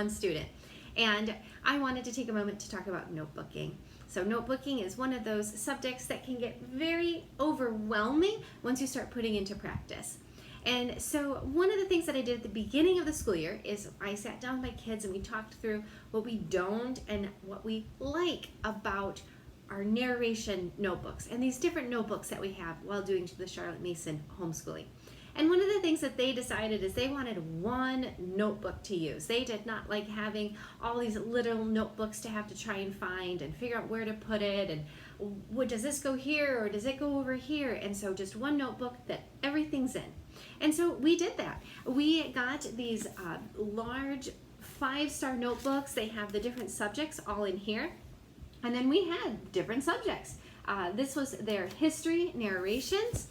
student. And I wanted to take a moment to talk about notebooking. So notebooking is one of those subjects that can get very overwhelming once you start putting into practice. And so one of the things that I did at the beginning of the school year is I sat down with my kids and we talked through what we don't and what we like about our narration notebooks and these different notebooks that we have while doing the Charlotte Mason homeschooling. And one of the things that they decided is they wanted one notebook to use. They did not like having all these little notebooks to have to try and find and figure out where to put it and what, does this go here or does it go over here? And so just one notebook that everything's in. And so we did that. We got these large 5-star notebooks. They have the different subjects all in here. And then we had different subjects. This was their history narrations.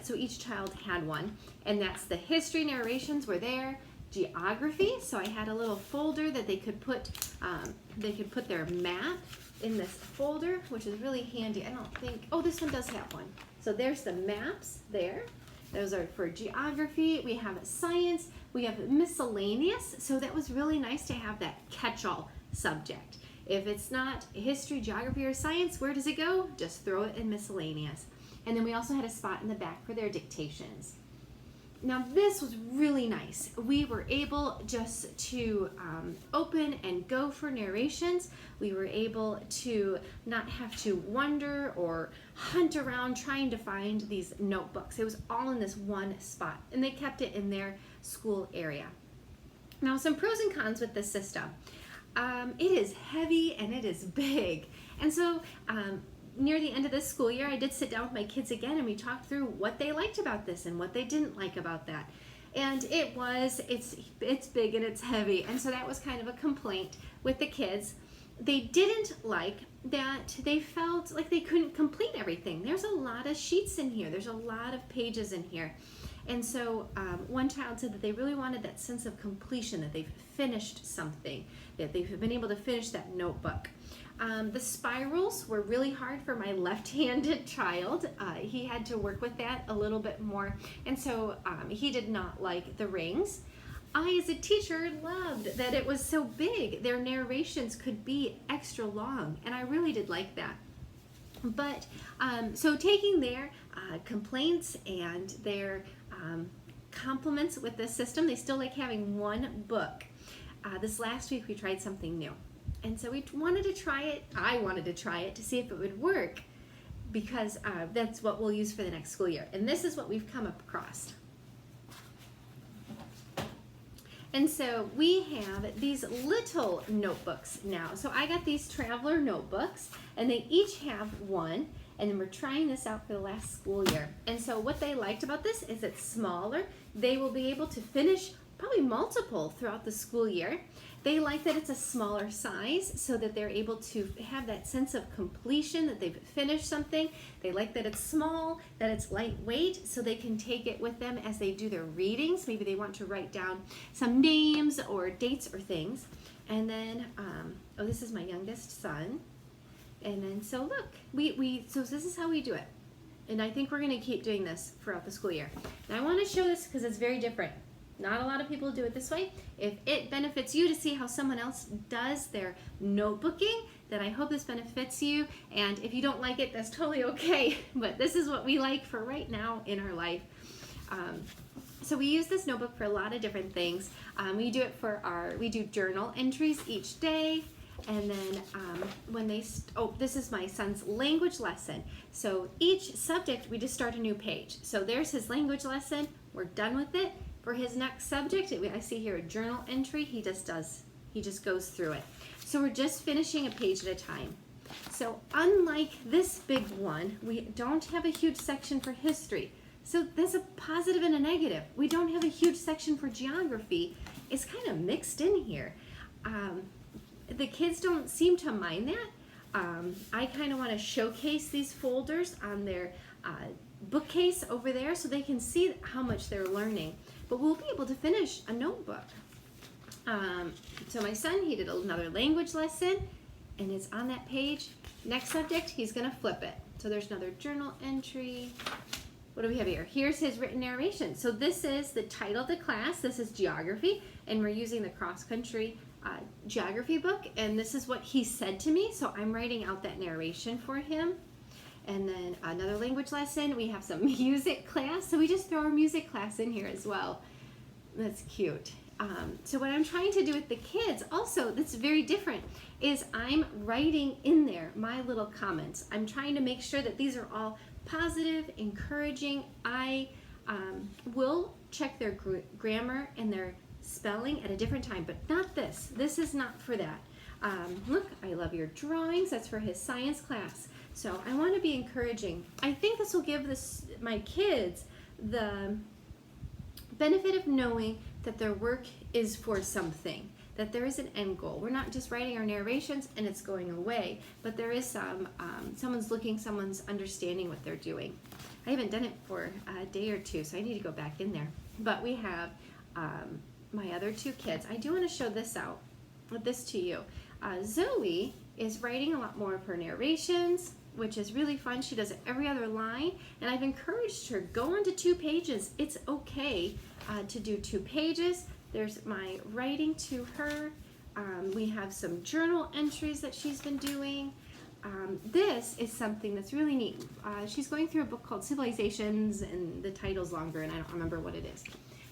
So each child had one, and that's the history narrations were there. Geography, so I had a little folder that they could put their map in this folder, which is really handy. I don't think, oh, this one does have one. So there's the maps there. Those are for geography. We have science. We have miscellaneous. So that was really nice to have that catch-all subject. If it's not history, geography, or science, where does it go? Just throw it in miscellaneous. And then we also had a spot in the back for their dictations. Now this was really nice. We were able just to open and go for narrations. We were able to not have to wonder or hunt around trying to find these notebooks. It was all in this one spot, and they kept it in their school area. Now some pros and cons with this system. It is heavy and it is big. And so near the end of this school year, I did sit down with my kids again and we talked through what they liked about this and what they didn't like about that. And it's big and it's heavy. And so that was kind of a complaint with the kids. They didn't like that they felt like they couldn't complete everything. There's a lot of sheets in here. There's a lot of pages in here. And so one child said that they really wanted that sense of completion, that they've finished something, that they've been able to finish that notebook. The spirals were really hard for my left-handed child. He had to work with that a little bit more, and so he did not like the rings. I, as a teacher, loved that it was so big. Their narrations could be extra long, and I really did like that. But so taking their complaints and their compliments with this system, they still like having one book. This last week we tried something new. And so we wanted to try it. I wanted to try it to see if it would work because that's what we'll use for the next school year. And this is what we've come across. And so we have these little notebooks now. So I got these traveler notebooks and they each have one. And then we're trying this out for the last school year. And so what they liked about this is it's smaller. They will be able to finish probably multiple throughout the school year. They like that it's a smaller size so that they're able to have that sense of completion, that they've finished something. They like that it's small, that it's lightweight, so they can take it with them as they do their readings. Maybe they want to write down some names or dates or things. And then, oh, this is my youngest son. And then, so look, so this is how we do it. And I think we're gonna keep doing this throughout the school year. And I wanna show this because it's very different. Not a lot of people do it this way. If it benefits you to see how someone else does their notebooking, then I hope this benefits you. And if you don't like it, that's totally okay. But this is what we like for right now in our life. So we use this notebook for a lot of different things. We do it for we do journal entries each day. And then when this is my son's language lesson. So each subject, we just start a new page. So there's his language lesson. We're done with it. For his next subject, I see here a journal entry. He just goes through it. So we're just finishing a page at a time. So unlike this big one, we don't have a huge section for history. So there's a positive and a negative. We don't have a huge section for geography. It's kind of mixed in here. The kids don't seem to mind that. I kind of want to showcase these folders on their bookcase over there so they can see how much they're learning. But we'll be able to finish a notebook. So my son, he did another language lesson, and it's on that page. Next subject, he's going to flip it. So there's another journal entry. What do we have here? Here's his written narration. So this is the title of the class. This is geography, and we're using the cross-country geography book, and this is what he said to me, so I'm writing out that narration for him. And then another language lesson, we have some music class, so we just throw our music class in here as well. That's cute. So what I'm trying to do with the kids also that's very different is I'm writing in there my little comments. I'm trying to make sure that these are all positive, encouraging. I will check their grammar and their spelling at a different time, but not this. This is not for that. Look, I love your drawings. That's for his science class. So I want to be encouraging. I think this will give my kids the benefit of knowing that their work is for something, that there is an end goal. We're not just writing our narrations and it's going away, but there is someone's looking, someone's understanding what they're doing. I haven't done it for a day or two, so I need to go back in there. But we have my other two kids. I do want to show this to you. Zoe is writing a lot more of her narrations, which is really fun. She does it every other line, and I've encouraged her, go on to 2 pages. It's okay to do 2 pages. There's my writing to her. We have some journal entries that she's been doing. This is something that's really neat. She's going through a book called Civilizations, and the title's longer, and I don't remember what it is.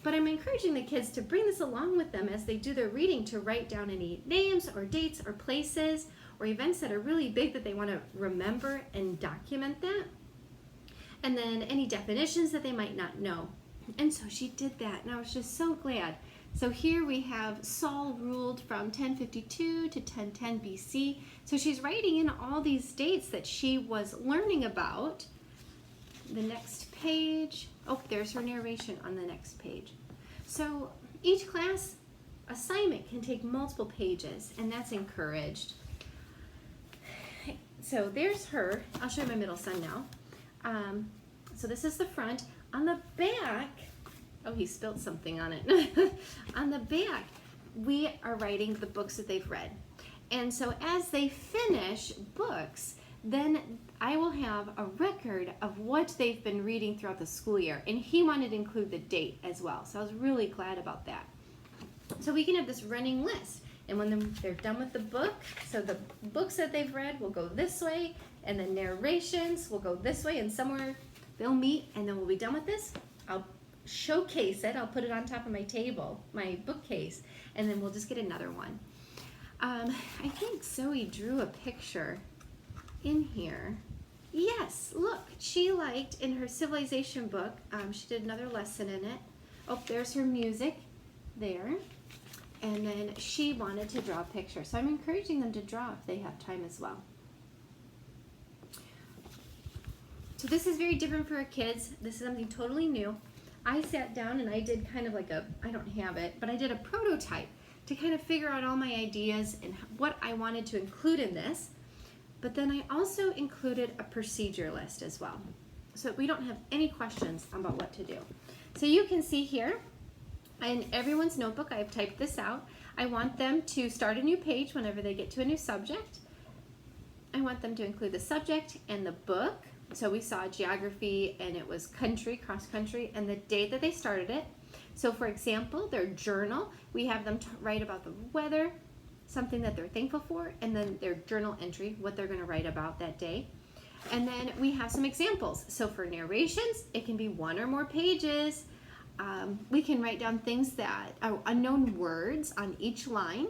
But I'm encouraging the kids to bring this along with them as they do their reading, to write down any names or dates or places or events that are really big that they want to remember and document that. And then any definitions that they might not know. And so she did that, and I was just so glad. So here we have Saul ruled from 1052 to 1010 BC. So she's writing in all these dates that she was learning about. The next page, oh, there's her narration on the next page. So each class assignment can take multiple pages, and that's encouraged. So there's her. I'll show you my middle son now. So this is the front. On the back, oh, he spilled something on it. On the back, we are writing the books that they've read. And so as they finish books, then I will have a record of what they've been reading throughout the school year. And he wanted to include the date as well. So I was really glad about that. So we can have this running list. And when they're done with the book, so the books that they've read will go this way, and the narrations will go this way, and somewhere they'll meet, and then we'll be done with this. I'll showcase it. I'll put it on top of my table, my bookcase, and then we'll just get another one. I think Zoe drew a picture in here. Yes, look, she liked in her civilization book, she did another lesson in it. Oh, there's her music there. And then she wanted to draw a picture. So I'm encouraging them to draw if they have time as well. So this is very different for our kids. This is something totally new. I sat down and I did kind of like I don't have it, but I did a prototype to kind of figure out all my ideas and what I wanted to include in this. But then I also included a procedure list as well, so that we don't have any questions about what to do. So you can see here, in everyone's notebook, I've typed this out. I want them to start a new page whenever they get to a new subject. I want them to include the subject and the book. So we saw geography, and it was country, cross country, and the date that they started it. So for example, their journal, we have them write about the weather, something that they're thankful for, and then their journal entry, what they're going to write about that day. And then we have some examples. So for narrations, it can be 1 or more pages. We can write down things that are unknown words on each line,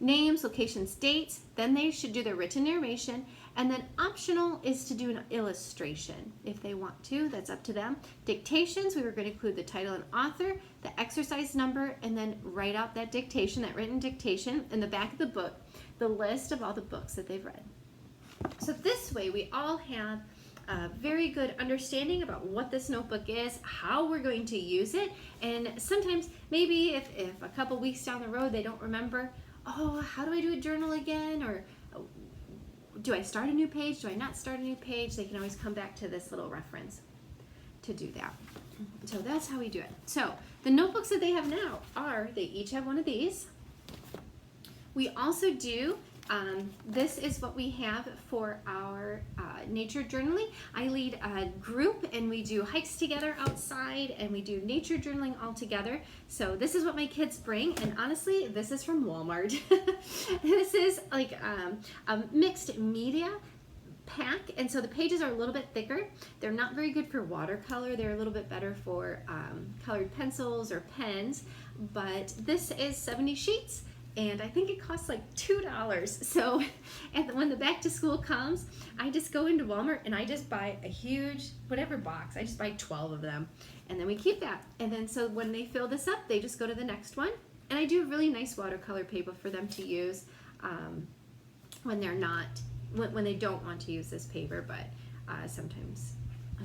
names, locations, dates. Then they should do their written narration. And then optional is to do an illustration if they want to. That's up to them. Dictations, we were going to include the title and author, the exercise number, and then write out that dictation, that written dictation, in the back of the book, the list of all the books that they've read. So this way we all have a very good understanding about what this notebook is, how we're going to use it, and sometimes maybe if a couple weeks down the road they don't remember, oh, how do I do a journal again, or do I start a new page, do I not start a new page, they can always come back to this little reference to do that. So that's how we do it. So the notebooks that they have now they each have one of these. We also do This is what we have for our nature journaling. I lead a group and we do hikes together outside and we do nature journaling all together. So this is what my kids bring, and honestly, this is from Walmart. This is like a mixed media pack, and so the pages are a little bit thicker. They're not very good for watercolor. They're a little bit better for colored pencils or pens, but this is 70 sheets, and I think it costs like $2. So and when the back to school comes, I just go into Walmart and I just buy a huge whatever box. I just buy 12 of them, and then we keep that. And then so when they fill this up, they just go to the next one. And I do a really nice watercolor paper for them to use when they're not, when they don't want to use this paper, but sometimes.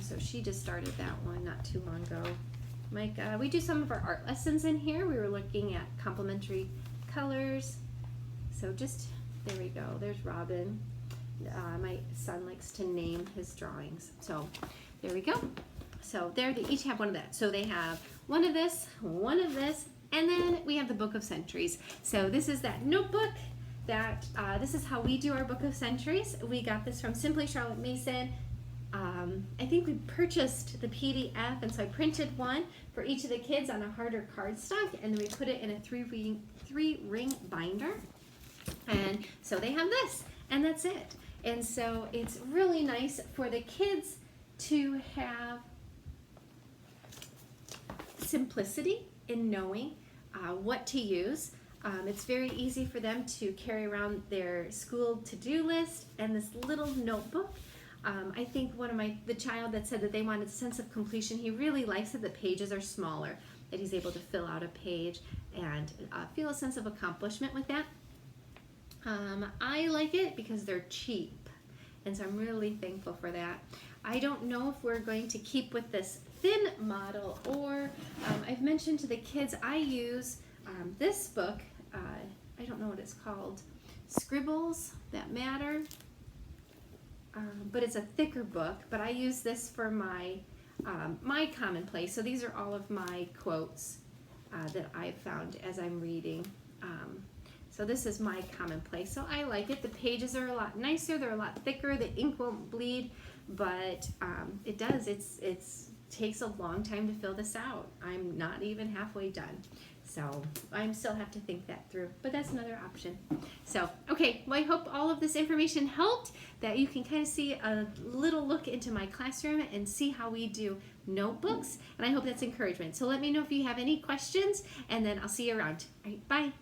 So she just started that one not too long ago. Mike, we do some of our art lessons in here. We were looking at complementary colors. So just, there we go. There's Robin. My son likes to name his drawings. So there we go. So there, they each have one of that. So they have one of this, and then we have the Book of Centuries. So this is that notebook that, this is how we do our Book of Centuries. We got this from Simply Charlotte Mason. I think we purchased the PDF, and so I printed one for each of the kids on a harder cardstock, and then we put it in a three-ring binder. And so they have this, and that's it. And so it's really nice for the kids to have simplicity in knowing what to use. It's very easy for them to carry around their school to-do list and this little notebook. I think the child that said that they wanted a sense of completion, he really likes that the pages are smaller, that he's able to fill out a page and feel a sense of accomplishment with that. I like it because they're cheap, and so I'm really thankful for that. I don't know if we're going to keep with this thin model, or I've mentioned to the kids I use this book, I don't know what it's called, Scribbles That Matter, but it's a thicker book, but I use this for my my commonplace. So these are all of my quotes that I've found as I'm reading. So this is my commonplace. So I like it. The pages are a lot nicer. They're a lot thicker. The ink won't bleed, but it does. It takes a long time to fill this out. I'm not even halfway done. So I still have to think that through, but that's another option. So, okay, well, I hope all of this information helped, that you can kind of see a little look into my classroom and see how we do notebooks, and I hope that's encouragement. So let me know if you have any questions, and then I'll see you around. All right, bye.